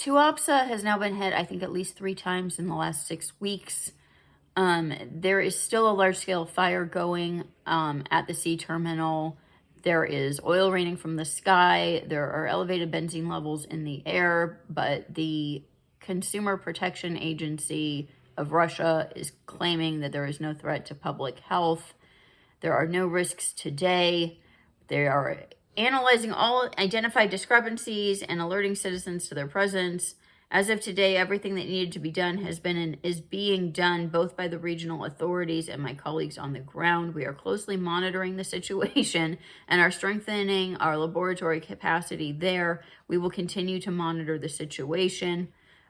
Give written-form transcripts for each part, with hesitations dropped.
Tuapse has now been hit, I think, at least 3 times in the last 6 weeks. There is still a large-scale fire going at the sea terminal. There is oil raining from the sky. There are elevated benzene levels in the air, but the Consumer Protection Agency of Russia is claiming that there is no threat to public health. There are no risks today. They are analyzing all identified discrepancies and alerting citizens to their presence. As of today, everything that needed to be done has been and is being done both by the regional authorities and my colleagues on the ground. We are closely monitoring the situation and are strengthening our laboratory capacity there. We will continue to monitor the situation.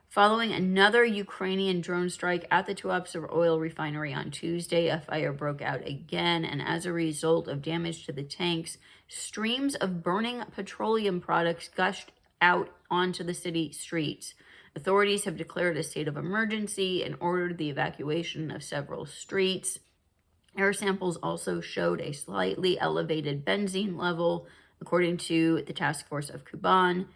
Following another Ukrainian drone strike at the Tuapse oil refinery on Tuesday, a fire broke out again, and as a result of damage to the tanks, streams of burning petroleum products gushed out onto the city streets. Authorities have declared a state of emergency and ordered the evacuation of several streets. Air samples also showed a slightly elevated benzene level, according to the task force of Kuban.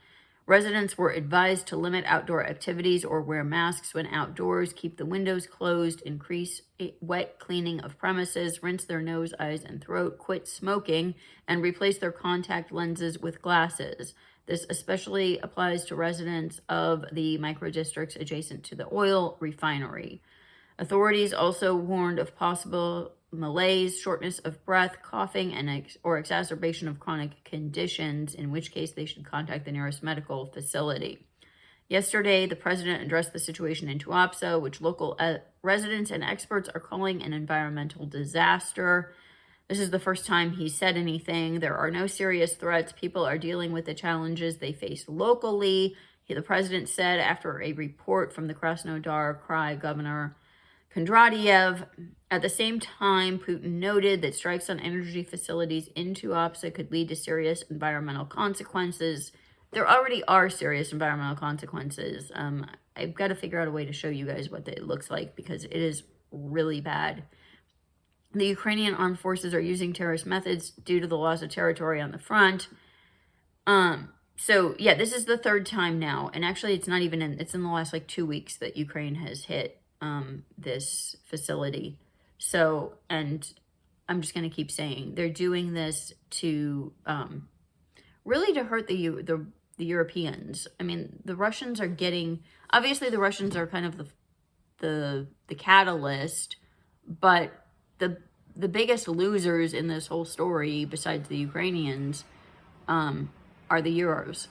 Residents were advised to limit outdoor activities or wear masks when outdoors, keep the windows closed, increase wet cleaning of premises, rinse their nose, eyes, and throat, quit smoking, and replace their contact lenses with glasses. This especially applies to residents of the microdistricts adjacent to the oil refinery. Authorities also warned of possible malaise, shortness of breath, coughing, and or exacerbation of chronic conditions, in which case they should contact the nearest medical facility. Yesterday, the president addressed the situation in Tuapse, which local residents and experts are calling an environmental disaster. This is the first time he said anything. There are no serious threats. People are dealing with the challenges they face locally, the president said after a report from the Krasnodar Krai governor Kondratiev. At the same time, Putin noted that strikes on energy facilities in Tuapse could lead to serious environmental consequences. There already are serious environmental consequences. I've got to figure out a way to show you guys what it looks like because it is really bad. The Ukrainian armed forces are using terrorist methods due to the loss of territory on the front. So yeah, this is the 3rd time now. And actually it's not even it's in the last like 2 weeks that Ukraine has hit this facility. So, and I'm just going to keep saying they're doing this to really to hurt the Europeans. I mean, the Russians are getting, obviously the Russians are kind of the catalyst, but the biggest losers in this whole story, besides the Ukrainians, are the Euros.